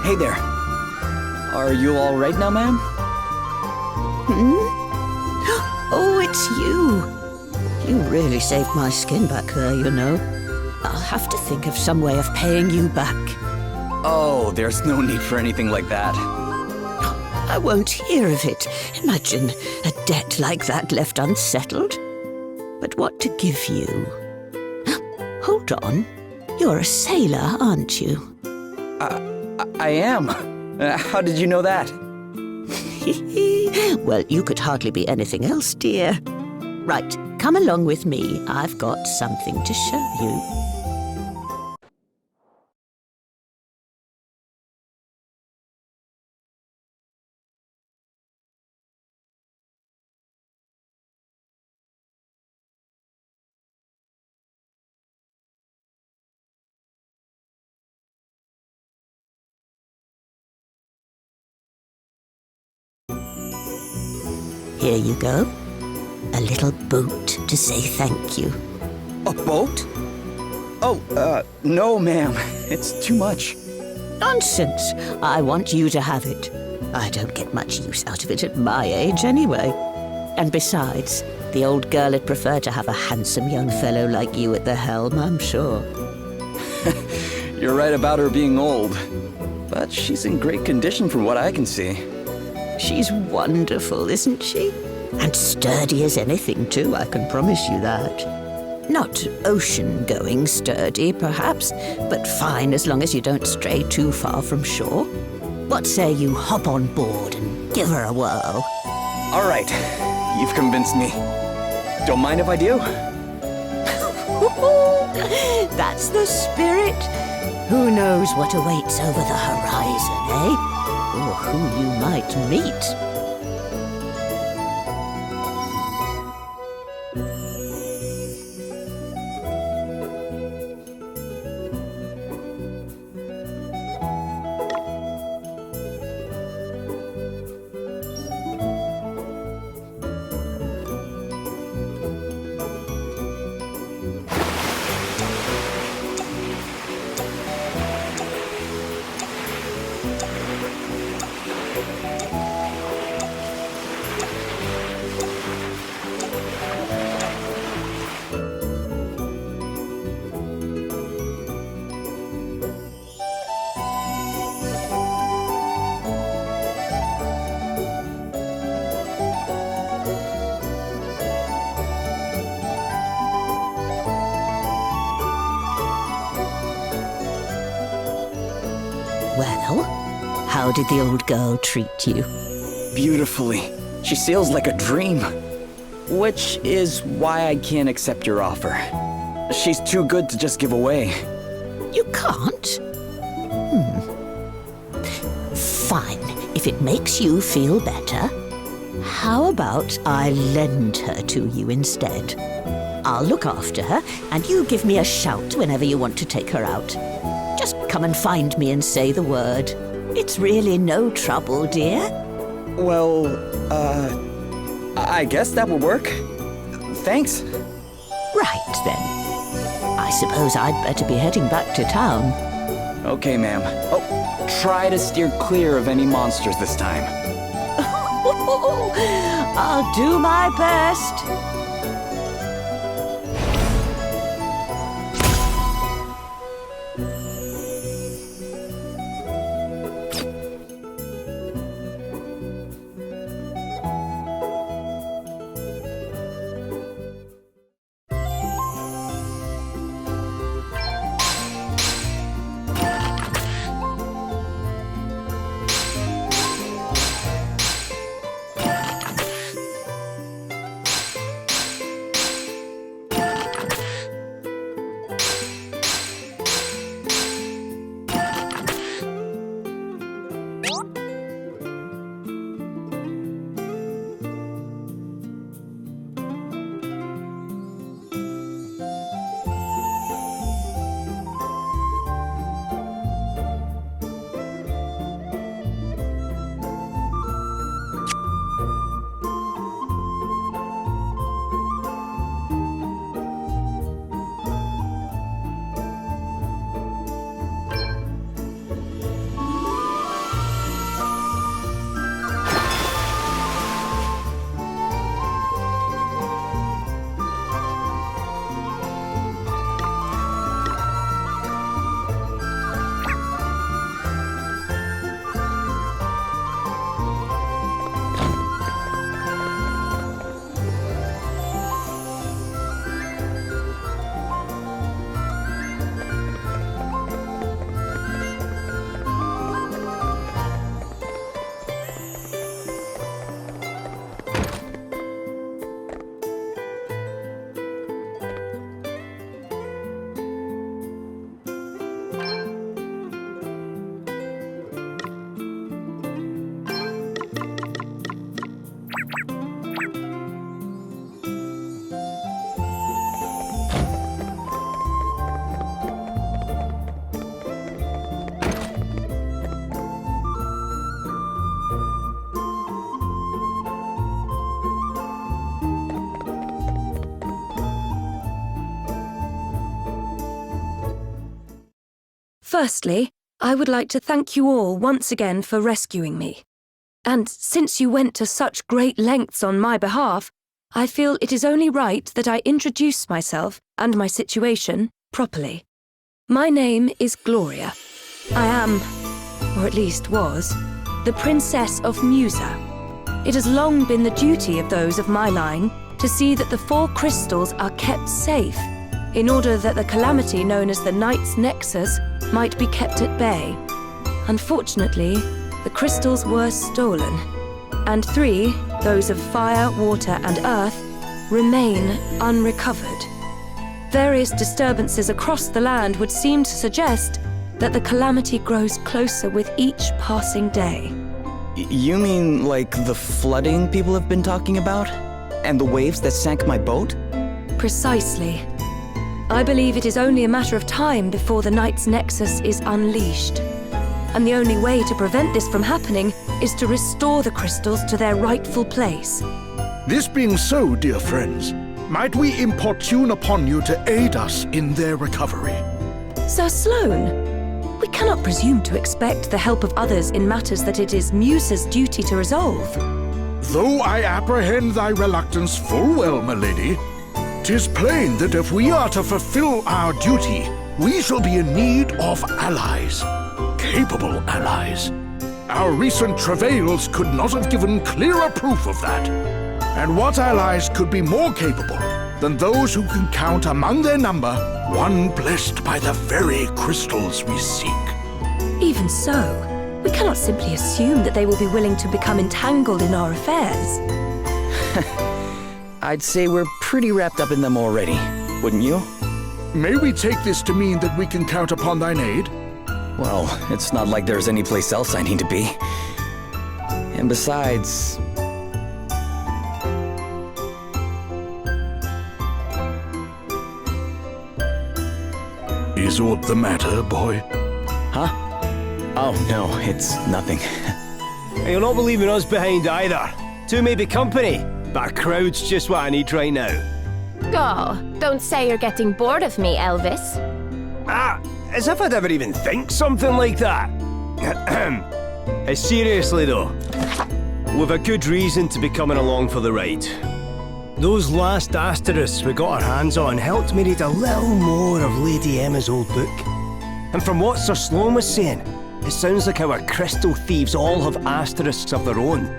Hey there. Are you all right now, ma'am? Oh, it's you. You really saved my skin back there, you know. I'll have to think of some way of paying you back. Oh, there's no need for anything like that. I won't hear of it. Imagine a debt like that left unsettled. But what to give you? Hold on. You're a sailor, aren't you? I am. How did you know that? Well, you could hardly be anything else, dear. Right, come along with me. I've got something to show you. Here you go. A little boat to say thank you. A boat? Oh, no, ma'am. It's too much. Nonsense. I want you to have it. I don't get much use out of it at my age anyway. And besides, the old girl would prefer to have a handsome young fellow like you at the helm, I'm sure. You're right about her being old. But she's in great condition from what I can see. She's wonderful, isn't she? And sturdy as anything, too, I can promise you that. Not ocean-going sturdy, perhaps, but fine as long as you don't stray too far from shore. What say you hop on board and give her a whirl? All right. You've convinced me. Don't mind if I do? That's the spirit. Who knows what awaits over the horizon, eh? Or who you might meet. Well, how did the old girl treat you? Beautifully. She sails like a dream. Which is why I can't accept your offer. She's too good to just give away. You can't? Fine, if it makes you feel better. How about I lend her to you instead? I'll look after her, and you give me a shout whenever you want to take her out. Just come and find me and say the word. It's really no trouble, dear. Well, I guess that would work. Thanks. Right, then. I suppose I'd better be heading back to town. Okay, ma'am. Oh, try to steer clear of any monsters this time. I'll do my best. Firstly, I would like to thank you all once again for rescuing me. And since you went to such great lengths on my behalf, I feel it is only right that I introduce myself and my situation properly. My name is Gloria. I am, or at least was, the Princess of Musa. It has long been the duty of those of my line to see that the 4 crystals are kept safe, in order that the calamity known as the Night's Nexus might be kept at bay. Unfortunately, the crystals were stolen, and 3, those of fire, water, and earth, remain unrecovered. Various disturbances across the land would seem to suggest that the calamity grows closer with each passing day. You mean like the flooding people have been talking about? And the waves that sank my boat? Precisely. I believe it is only a matter of time before the Night's Nexus is unleashed. And the only way to prevent this from happening is to restore the crystals to their rightful place. This being so, dear friends, might we importune upon you to aid us in their recovery? Sir Sloane, we cannot presume to expect the help of others in matters that it is Musa's duty to resolve. Though I apprehend thy reluctance full well, my lady, 'tis plain that if we are to fulfill our duty, we shall be in need of allies. Capable allies. Our recent travails could not have given clearer proof of that. And what allies could be more capable than those who can count among their number one blessed by the very crystals we seek? Even so, we cannot simply assume that they will be willing to become entangled in our affairs. I'd say we're pretty wrapped up in them already, wouldn't you? May we take this to mean that we can count upon thine aid? Well, it's not like there's any place else I need to be. And besides... Is aught the matter, boy? Huh? Oh, no, it's nothing. You'll not be leaving us behind either. 2 may be company, but a crowd's just what I need right now. Oh, don't say you're getting bored of me, Elvis. Ah, as if I'd ever even think something like that. Seriously though, we've a good reason to be coming along for the ride. Those last asterisks we got our hands on helped me read a little more of Lady Emma's old book. And from what Sir Sloane was saying, it sounds like our crystal thieves all have asterisks of their own.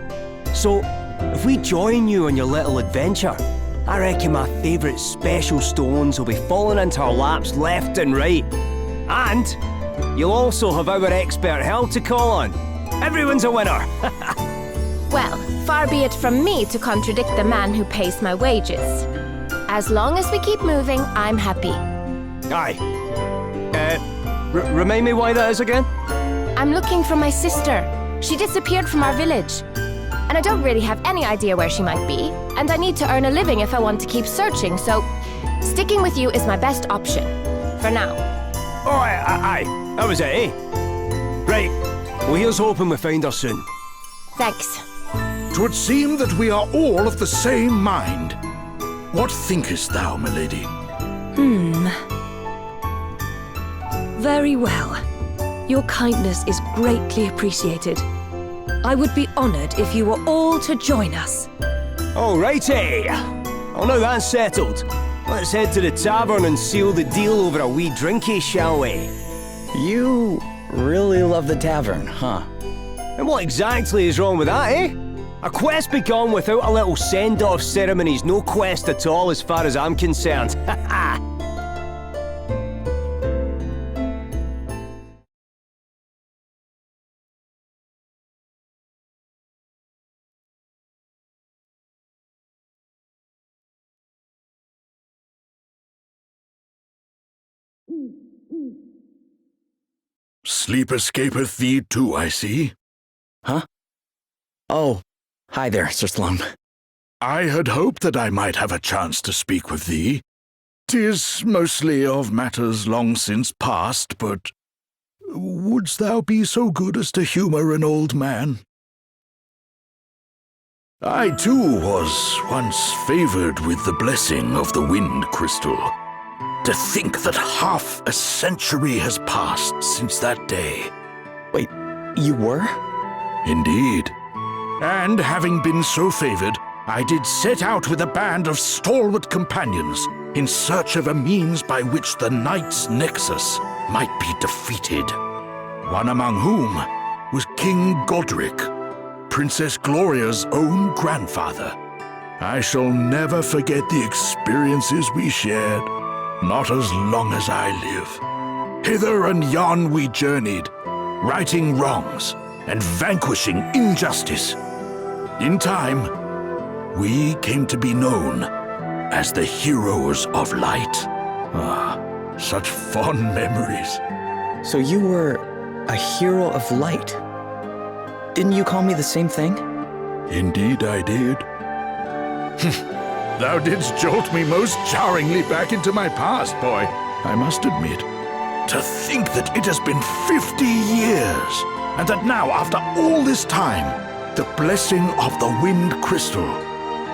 So, if we join you on your little adventure, I reckon my favourite special stones will be falling into our laps left and right. And you'll also have our expert help to call on. Everyone's a winner! Well, far be it from me to contradict the man who pays my wages. As long as we keep moving, I'm happy. Aye. Remind me why that is again? I'm looking for my sister. She disappeared from our village. And I don't really have any idea where she might be. And I need to earn a living if I want to keep searching, so sticking with you is my best option. For now. Oh, aye. That was it, eh? Right. Well, here's hoping we find her soon. Thanks. 'Twould seem that we are all of the same mind. What thinkest thou, milady? Very well. Your kindness is greatly appreciated. I would be honored if you were all to join us. Alrighty. Well, now that's settled. Let's head to the tavern and seal the deal over a wee drinky, shall we? You really love the tavern, huh? And what exactly is wrong with that, eh? A quest begun without a little send-off ceremony's no quest at all as far as I'm concerned. Ha ha! Sleep escapeth thee too, I see. Huh? Oh, hi there, Sir Sloane. I had hoped that I might have a chance to speak with thee. 'Tis mostly of matters long since past, but wouldst thou be so good as to humour an old man? I too was once favoured with the blessing of the wind crystal. To think that half a century has passed since that day. Wait, you were? Indeed. And having been so favored, I did set out with a band of stalwart companions in search of a means by which the Knight's Nexus might be defeated. One among whom was King Godric, Princess Gloria's own grandfather. I shall never forget the experiences we shared, not as long as I live. Hither and yon we journeyed, righting wrongs and vanquishing injustice. In time, we came to be known as the Heroes of Light. Ah, such fond memories. So you were a hero of light. Didn't you call me the same thing? Indeed I did. Thou didst jolt me most jarringly back into my past, boy, I must admit. To think that it has been 50 years, and that now, after all this time, the blessing of the Wind Crystal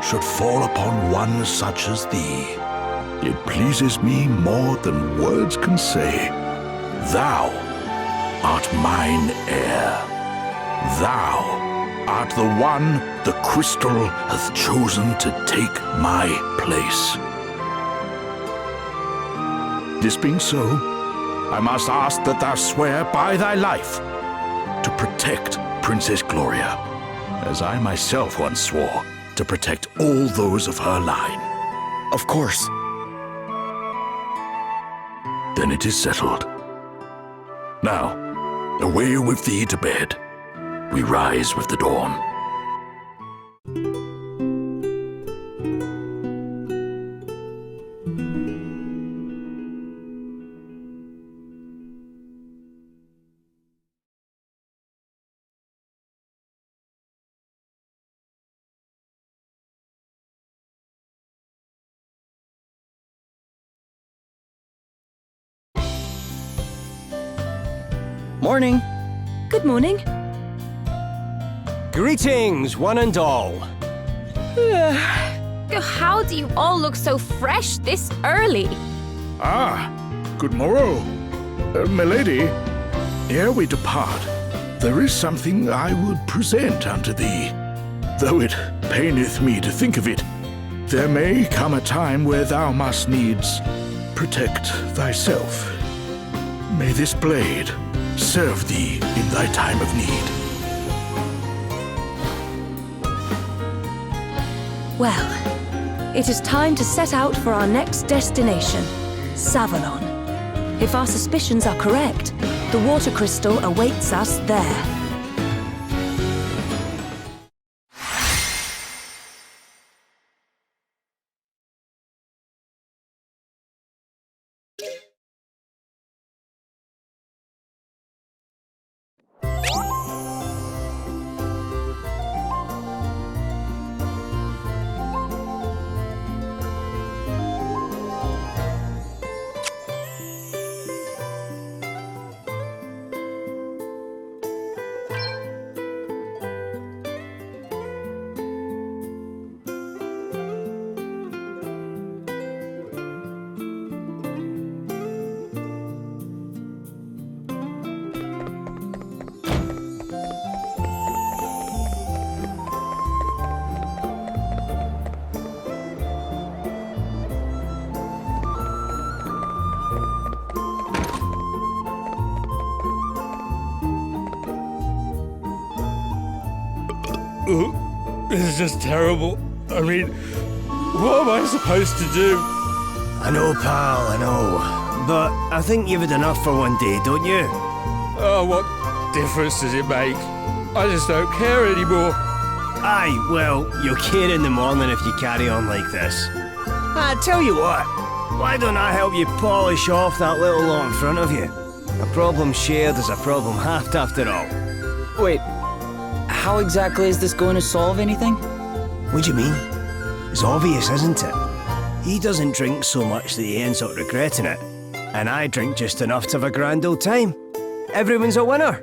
should fall upon one such as thee. It pleases me more than words can say. Thou art mine heir. Thou art the one the crystal hath chosen to take my place. This being so, I must ask that thou swear by thy life to protect Princess Gloria, as I myself once swore to protect all those of her line. Of course. Then it is settled. Now, away with thee to bed. We rise with the dawn. Morning. Good morning. Greetings, one and all. How do you all look so fresh this early? Ah, good morrow. Milady, ere we depart, there is something I would present unto thee. Though it paineth me to think of it, there may come a time where thou must needs protect thyself. May this blade serve thee in thy time of need. Well, it is time to set out for our next destination, Savalon. If our suspicions are correct, the water crystal awaits us there. This is just terrible. I mean, what am I supposed to do? I know, pal, I know. But I think you've had enough for one day, don't you? Oh, what difference does it make? I just don't care anymore. Aye, well, you'll care in the morning if you carry on like this. I tell you what, why don't I help you polish off that little lot in front of you? A problem shared is a problem halved after all. Wait, how exactly is this going to solve anything? What do you mean? It's obvious, isn't it? He doesn't drink so much that he ends up regretting it. And I drink just enough to have a grand old time. Everyone's a winner.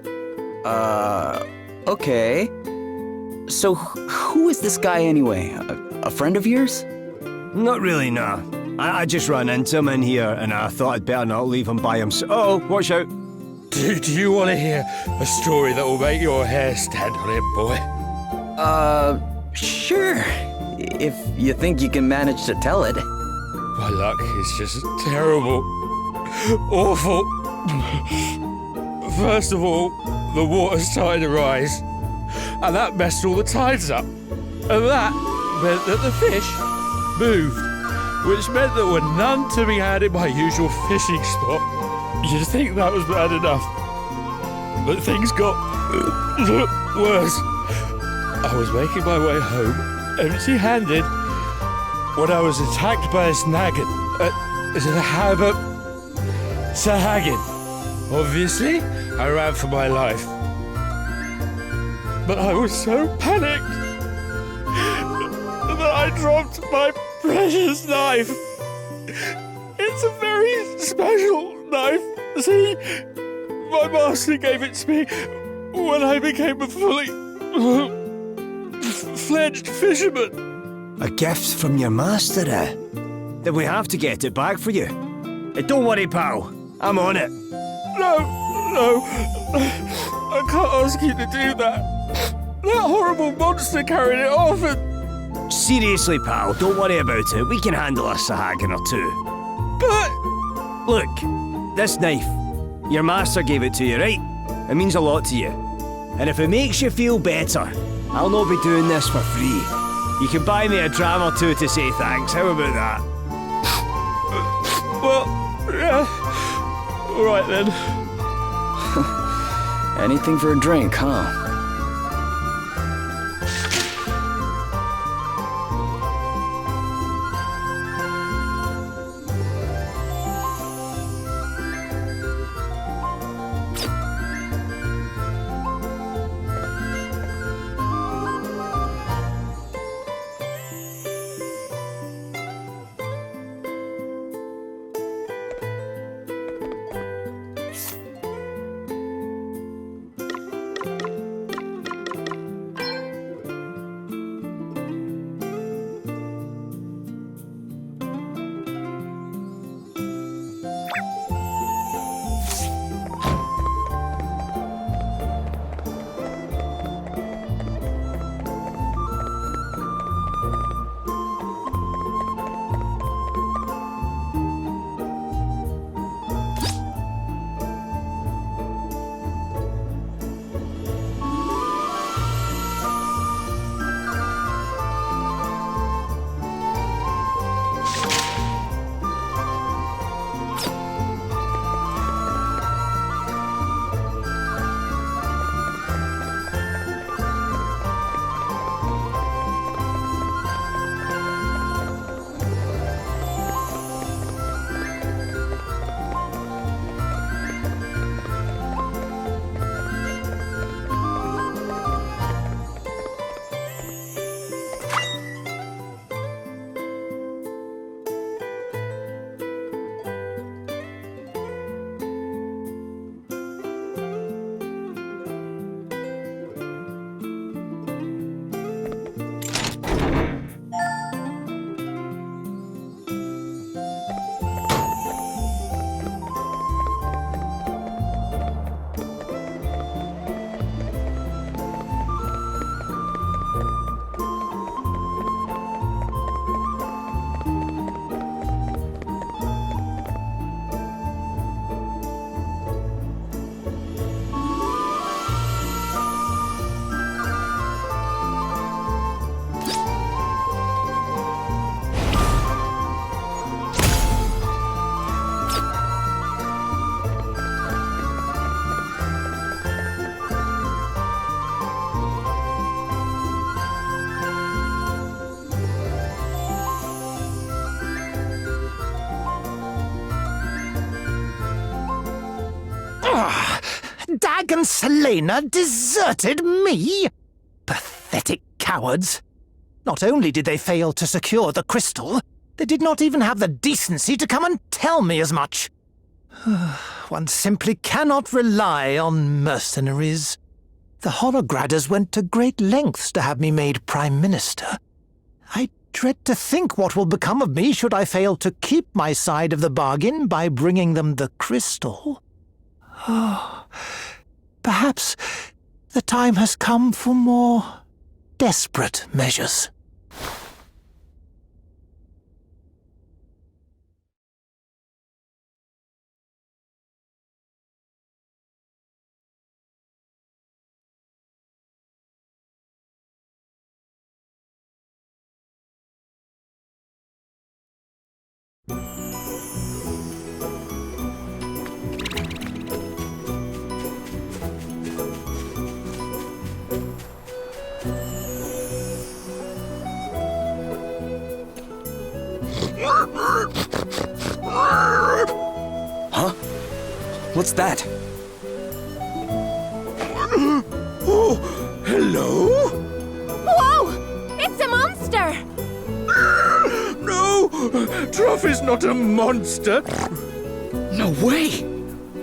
Okay. So who is this guy anyway? A friend of yours? Not really, nah. I just ran into him in here, and I thought I'd better not leave him by himself. Oh, watch out. Do you want to hear a story that will make your hair stand on end, boy? Sure. If you think you can manage to tell it. My luck is just terrible. Awful. First of all, the water started to rise, and that messed all the tides up. And that meant that the fish moved, which meant there were none to be had in my usual fishing spot. You'd think that was bad enough, but things got worse. I was making my way home, empty-handed, when I was attacked by a snaggin. Sahagin. Obviously, I ran for my life. But I was so panicked that I dropped my precious knife. It's a very special knife. See, my master gave it to me when I became a fully fledged fisherman. A gift from your master, eh? Then we have to get it back for you. Don't worry, pal. I'm on it. No, I can't ask you to do that. That horrible monster carried it off and... Seriously, pal, don't worry about it. We can handle a Sahagin or two. But... Look, this knife. Your master gave it to you, right? It means a lot to you. And if it makes you feel better, I'll not be doing this for free. You can buy me a dram or two to say thanks. How about that? Well, yeah. All right then. Anything for a drink, huh? Dag and Selena deserted me? Pathetic cowards. Not only did they fail to secure the crystal, they did not even have the decency to come and tell me as much. One simply cannot rely on mercenaries. The Holograders went to great lengths to have me made Prime Minister. I dread to think what will become of me should I fail to keep my side of the bargain by bringing them the crystal. Oh, perhaps the time has come for more desperate measures. Huh? What's that? Oh, hello? Whoa! It's a monster! No! Truff is not a monster. No way!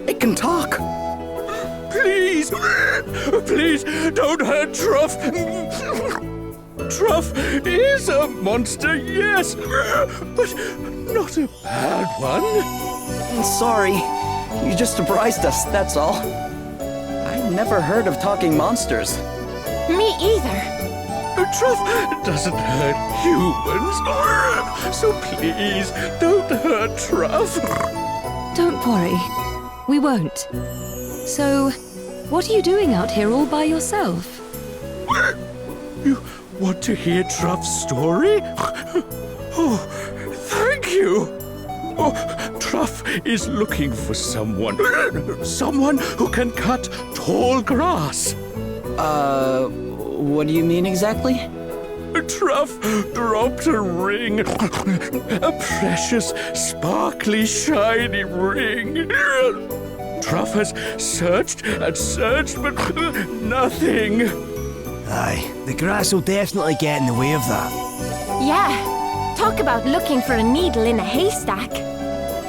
It can talk! Please! Please, don't hurt Truff! Truff is a monster, yes, but not a bad one. Sorry. You just surprised us, that's all. I never heard of talking monsters. Me either. Truff doesn't hurt humans, so please don't hurt Truff. Don't worry. We won't. So, what are you doing out here all by yourself? You want to hear Truff's story? Oh, thank you. Oh, Truff is looking for someone who can cut tall grass. What do you mean exactly? Truff dropped a ring. A precious, sparkly, shiny ring. Truff has searched and searched, but nothing. Aye, the grass will definitely get in the way of that. Yeah. Talk about looking for a needle in a haystack.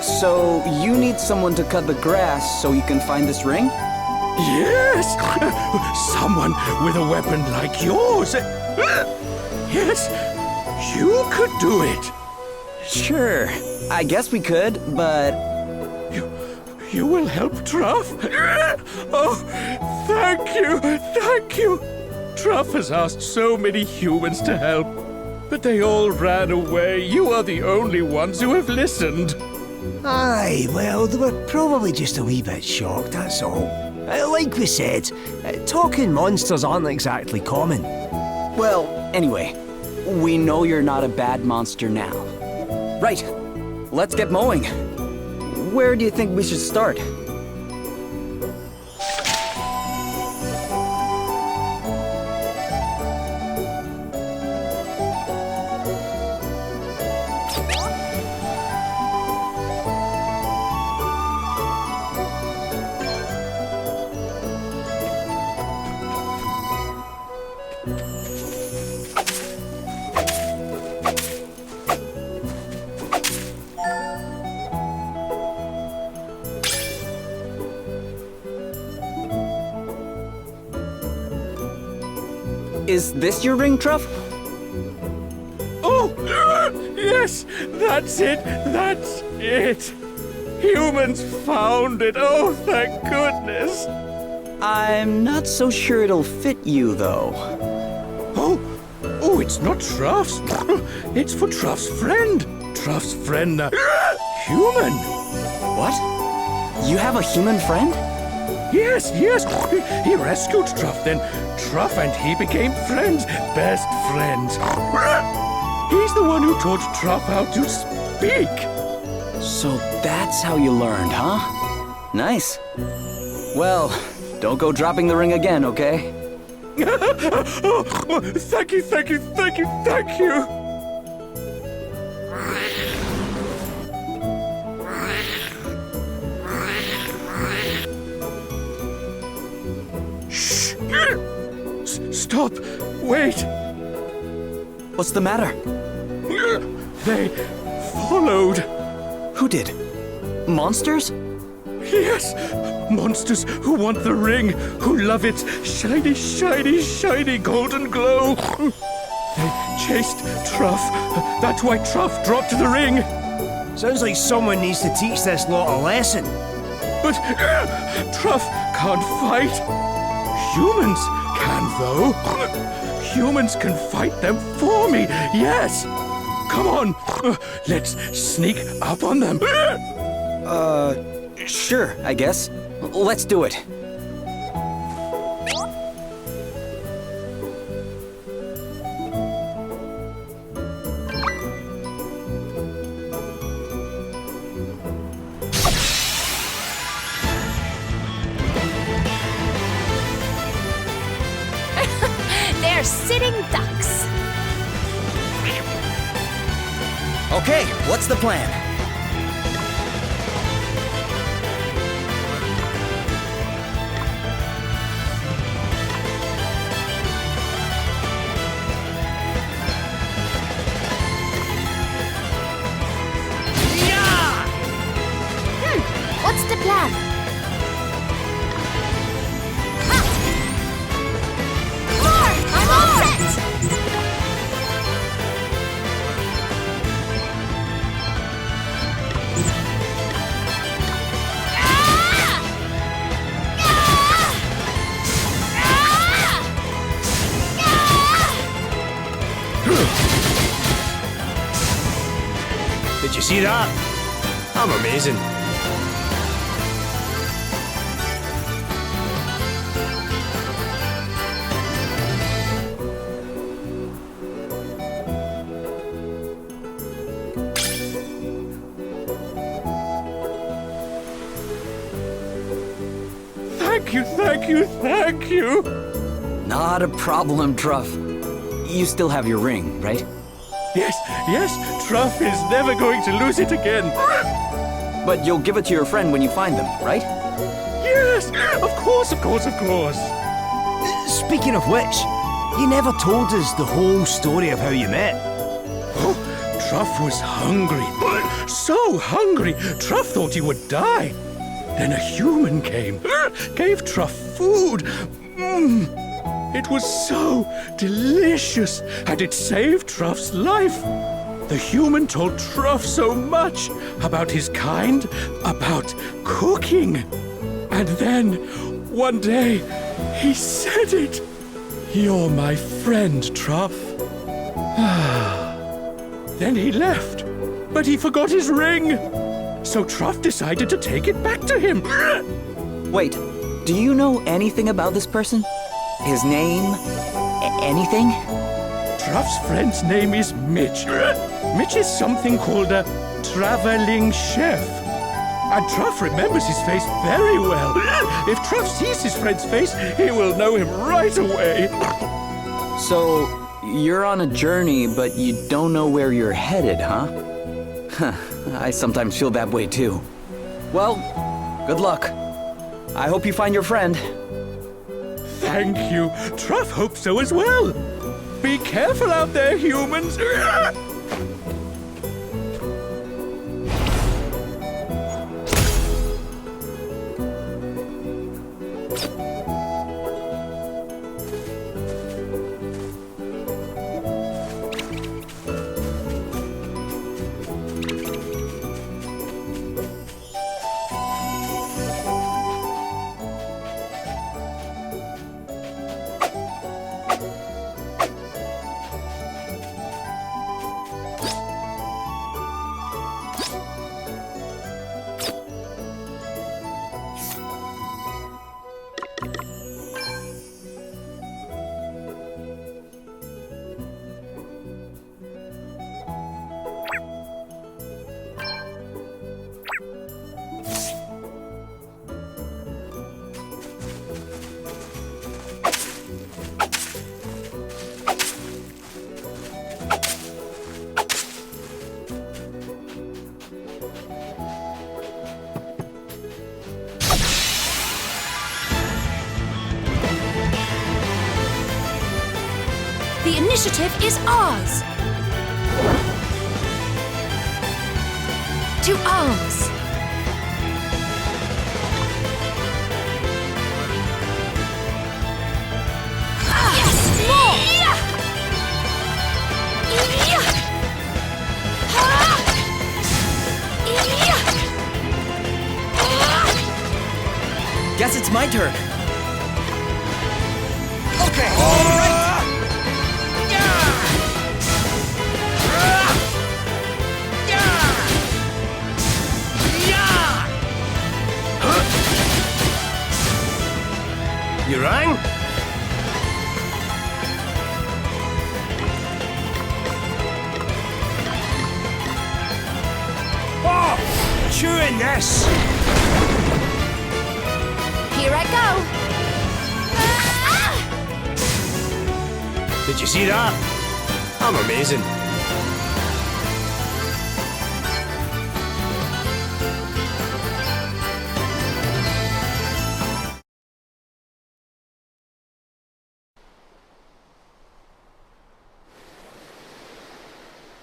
So, you need someone to cut the grass so you can find this ring? Yes! Someone with a weapon like yours. Yes, you could do it. Sure. I guess we could, but... You will help Truff? Oh, thank you, thank you. Truff has asked so many humans to help, but they all ran away. You are the only ones who have listened. Aye, well, they were probably just a wee bit shocked, that's all. Like we said, talking monsters aren't exactly common. Well, anyway, we know you're not a bad monster now. Right, let's get mowing. Where do you think we should start? Is this your ring, Truff? Oh, yes, that's it, that's it. Humans found it, oh, thank goodness. I'm not so sure it'll fit you, though. Oh, it's not Truff's. It's for Truff's friend. Truff's friend, human. What? You have a human friend? Yes, he rescued Truff, then Truff and he became friends, best friends. He's the one who taught Truff how to speak. So that's how you learned, huh? Nice. Well, don't go dropping the ring again, okay? Oh, thank you, thank you, thank you, thank you. Shh! Stop! Wait! What's the matter? They followed. Who did? Monsters? Yes! Monsters who want the ring, who love its shiny, shiny, shiny golden glow. They chased Truff. That's why Truff dropped the ring. Sounds like someone needs to teach this lot a lesson. But Truff can't fight. Humans can, though. Humans can fight them for me, yes. Come on, let's sneak up on them. Sure, I guess. Let's do it. They're sitting ducks. Okay, what's the plan? What's the plan? More! I'm all set! Did you see that? I'm amazing. Thank you, thank you, thank you. Not a problem, Truff. You still have your ring, right? Yes, yes, Truff is never going to lose it again. But you'll give it to your friend when you find them, right? Yes, of course, of course, of course. Speaking of which, you never told us the whole story of how you met. Oh, Truff was hungry. So hungry, Truff thought he would die. Then a human came, gave Truff food. It was so delicious, and it saved Truff's life. The human told Truff so much about his kind, about cooking. And then, one day, he said it. You're my friend, Truff. Then he left, but he forgot his ring. So Truff decided to take it back to him. Wait, do you know anything about this person? His name? Anything? Truff's friend's name is Mitch. Mitch is something called a traveling chef. And Truff remembers his face very well. If Truff sees his friend's face, he will know him right away. So, you're on a journey, but you don't know where you're headed, huh? I sometimes feel that way too. Well, good luck. I hope you find your friend. Thank you. Truff hopes so as well. Be careful out there, humans. The initiative is ours! To arms! Yes! More! turn. Okay, alright! You rang? Oh! Chewing this! Here I go! Did you see that? I'm amazing.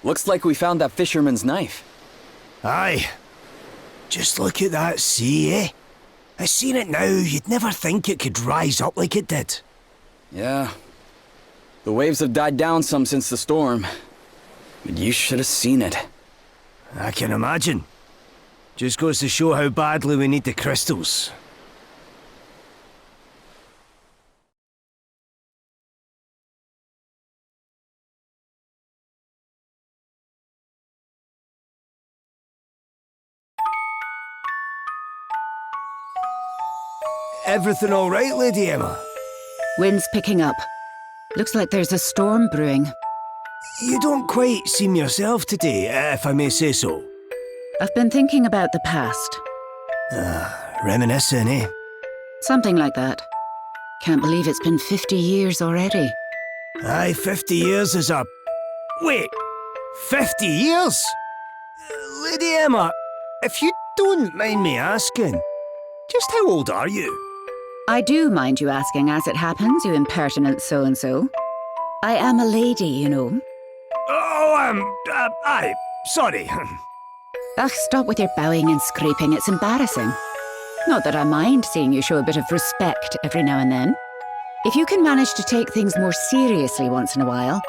Looks like we found that fisherman's knife. Aye. Just look at that sea, eh? I seen it now, you'd never think it could rise up like it did. Yeah. The waves have died down some since the storm. But you should have seen it. I can imagine. Just goes to show how badly we need the crystals. Everything all right, Lady Emma? Wind's picking up. Looks like there's a storm brewing. You don't quite seem yourself today, if I may say so. I've been thinking about the past. Reminiscing, eh? Something like that. Can't believe it's been 50 years already. Aye, 50 years is a... Wait! 50 years? Lady Emma, if you don't mind me asking, just how old are you? I do mind you asking as it happens, you impertinent so-and-so. I am a lady, you know. Oh, aye, sorry. Ugh, stop with your bowing and scraping, it's embarrassing. Not that I mind seeing you show a bit of respect every now and then. If you can manage to take things more seriously once in a while,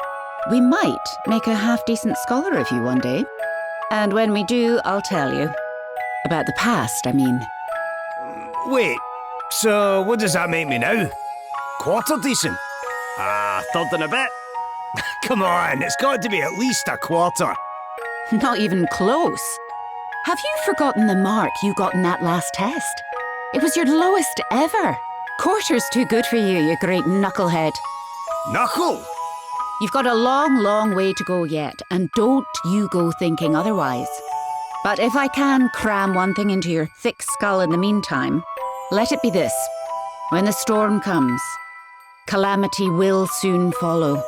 we might make a half-decent scholar of you one day. And when we do, I'll tell you. About the past, I mean. Wait, so what does that make me now? Quarter decent? Third and a bit? Come on, it's got to be at least a quarter. Not even close. Have you forgotten the mark you got in that last test? It was your lowest ever. Quarter's too good for you, you great knucklehead. Knuckle? You've got a long, long way to go yet, and don't you go thinking otherwise. But if I can cram one thing into your thick skull in the meantime, let it be this. When the storm comes, calamity will soon follow.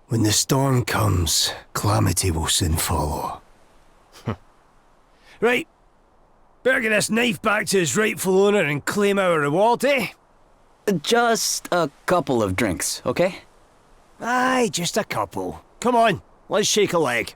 When the storm comes, calamity will soon follow. Right. Better get this knife back to its rightful owner and claim our reward, eh? Just a couple of drinks, okay? Aye, just a couple. Come on, let's shake a leg.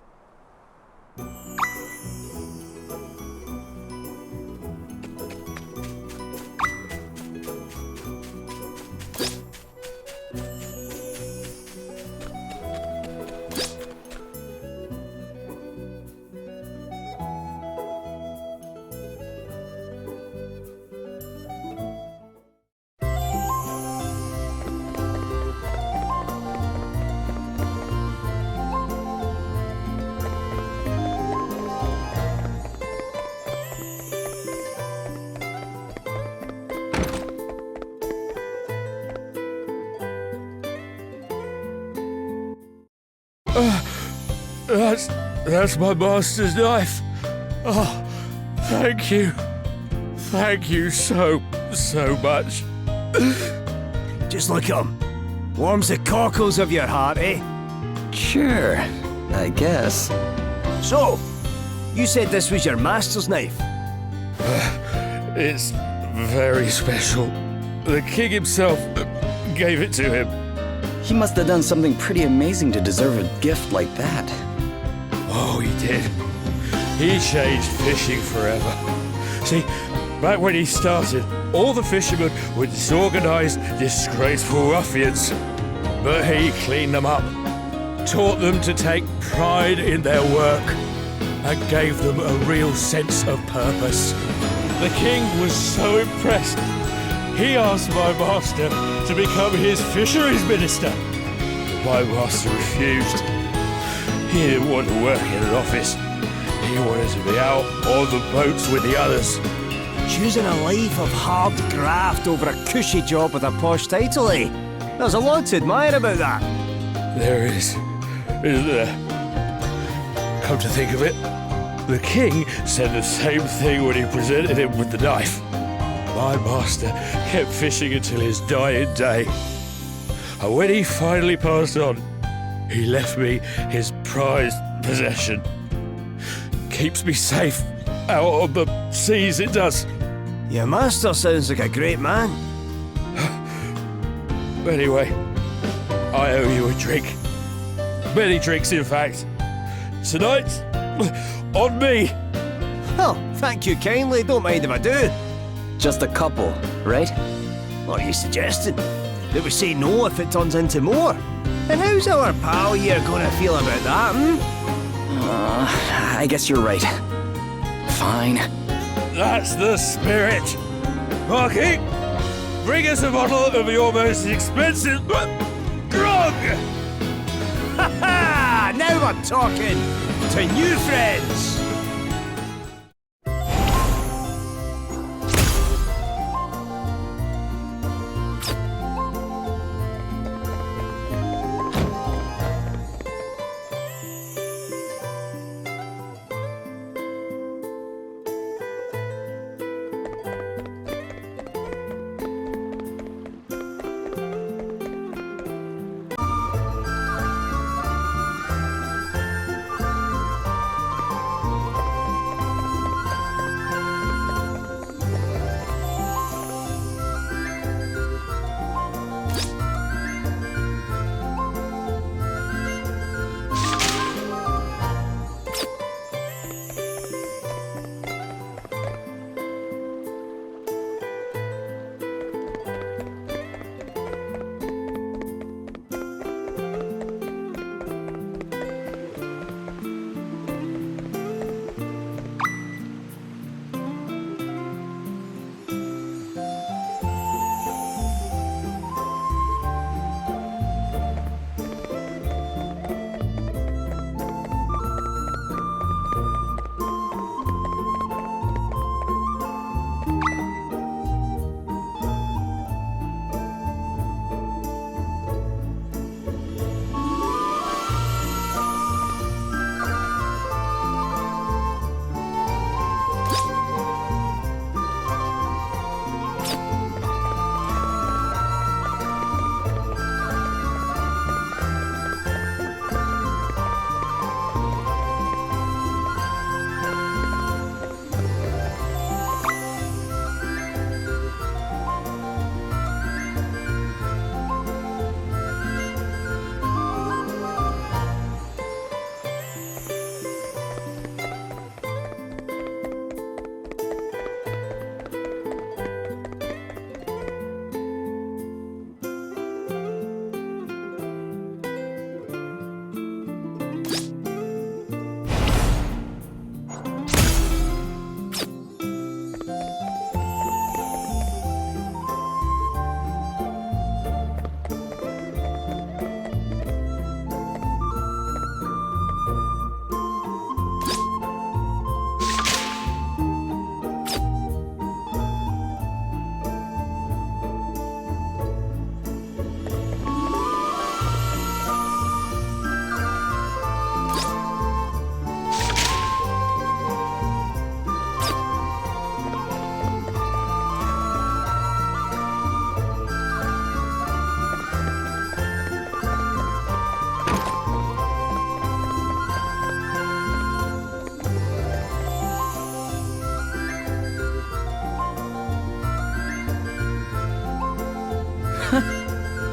That's my master's knife. Oh, thank you. Thank you so much. Just look at him. Warms the cockles of your heart, eh? Sure, I guess. So, you said this was your master's knife? It's very special. The king himself gave it to him. He must have done something pretty amazing to deserve a gift like that. Oh, he did. He changed fishing forever. See, back when he started, all the fishermen were disorganized, disgraceful ruffians. But he cleaned them up, taught them to take pride in their work, and gave them a real sense of purpose. The king was so impressed, he asked my master to become his fisheries minister. My master refused. He didn't want to work in an office. He wanted to be out on the boats with the others. Choosing a life of hard graft over a cushy job with a posh title, eh? There's a lot to admire about that. There is, isn't there? Come to think of it, the king said the same thing when he presented him with the knife. My master kept fishing until his dying day. And when he finally passed on, he left me his prized possession. Keeps me safe out on the seas, it does. Your master sounds like a great man. Anyway, I owe you a drink. Many drinks, in fact. Tonight, on me. Oh, thank you kindly. Don't mind if I do. Just a couple, right? What are you suggesting? That we say no if it turns into more? And how's our pal here going to feel about that, I guess you're right. Fine. That's the spirit. Marky, bring us a bottle of your most expensive grog. Ha ha! Now we're talking to new friends.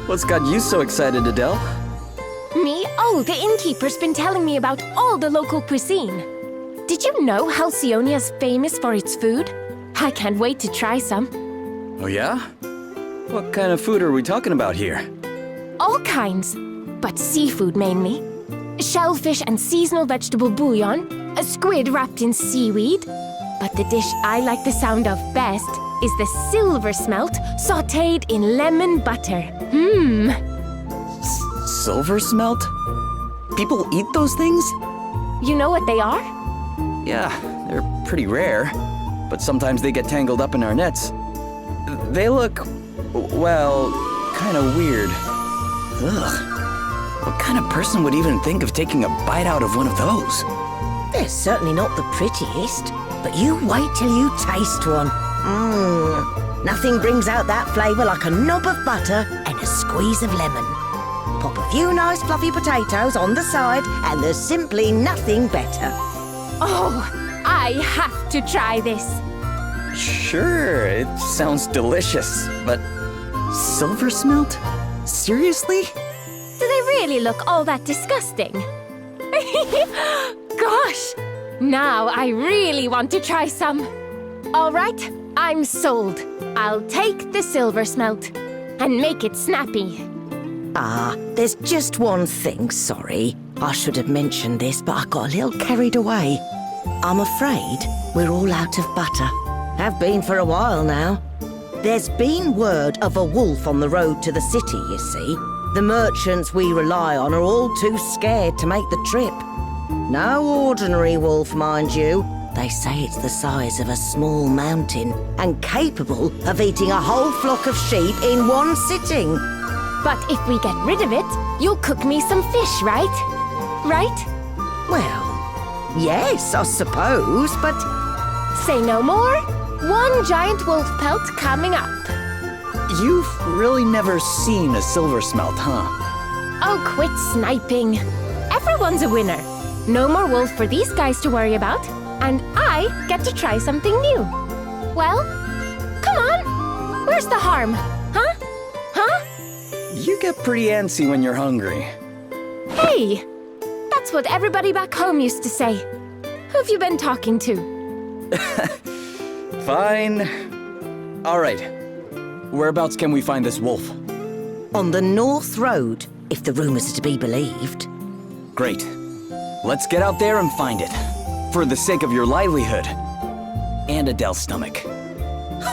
What's got you so excited, Adele? Me? Oh, Oh, the innkeeper's been telling me about all the local cuisine. Did you know Halcyonia's famous for its food? I can't wait to try some. Oh yeah? What kind of food are we talking about here? All kinds, but seafood mainly. Shellfish and seasonal vegetable bouillon, a squid wrapped in seaweed. But the dish I like the sound of best is the silver smelt sautéed in lemon butter. Silver smelt? People eat those things? You know what they are? Yeah, they're pretty rare, but sometimes they get tangled up in our nets. They look, well, kind of weird. Ugh. What kind of person would even think of taking a bite out of one of those? They're certainly not the prettiest, but you wait till you taste one. Nothing brings out that flavour like a knob of butter and a squeeze of lemon. Pop a few nice fluffy potatoes on the side and there's simply nothing better. Oh, I have to try this. Sure, it sounds delicious, but silver smelt? Seriously? Do they really look all that disgusting? Gosh, now I really want to try some. All right, I'm sold. I'll take the silver smelt and make it snappy. There's just one thing, sorry. I should have mentioned this, but I got a little carried away. I'm afraid we're all out of butter. Have been for a while now. There's been word of a wolf on the road to the city, you see. The merchants we rely on are all too scared to make the trip. No ordinary wolf, mind you. They say it's the size of a small mountain and capable of eating a whole flock of sheep in one sitting. But if we get rid of it, you'll cook me some fish, right? Right? Well, yes, I suppose, but... Say no more. One giant wolf pelt coming up. You've really never seen a silver smelt, huh? Oh, quit sniping. Everyone's a winner. No more wolf for these guys to worry about. And I get to try something new. Well, come on. Where's the harm? Huh? Huh? You get pretty antsy when you're hungry. Hey! That's what everybody back home used to say. Who've you been talking to? Fine. All right. Whereabouts can we find this wolf? On the North Road, if the rumours are to be believed. Great. Let's get out there and find it. For the sake of your livelihood. And Adele's stomach.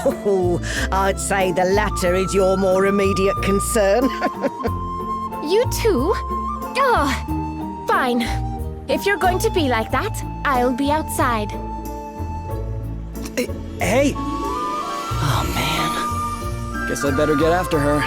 Oh, I'd say the latter is your more immediate concern. You too? Oh, fine. If you're going to be like that, I'll be outside. Hey! Oh, man. Guess I better get after her.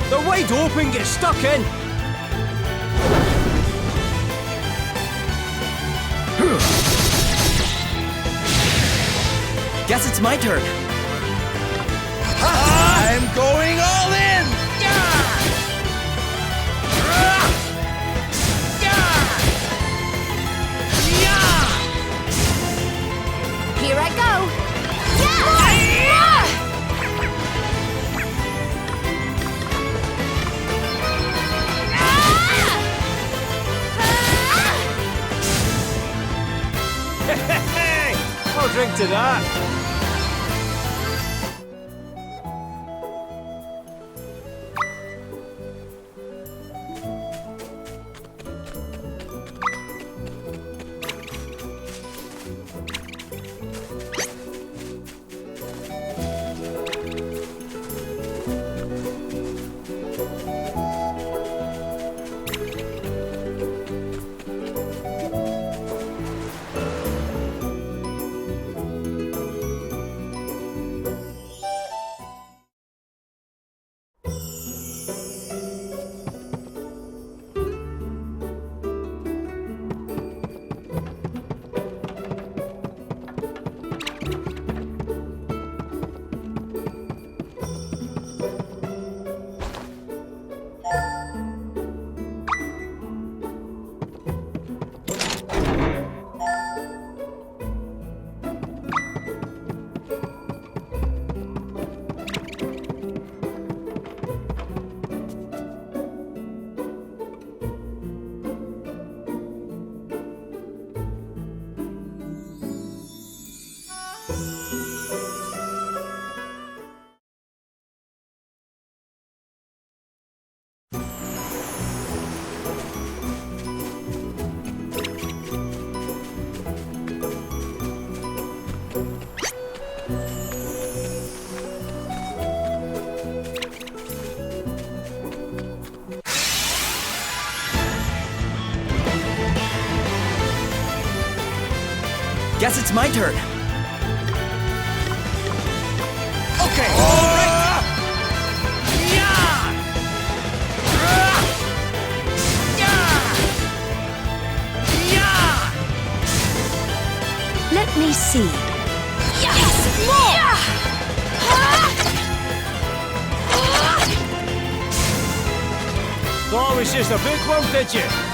They're wide open, get stuck in! Guess it's my turn. I'm going all in! Here I go! I'll drink to that. Guess it's my turn. Okay. Let me see. Thought it was just a bookworm, did you?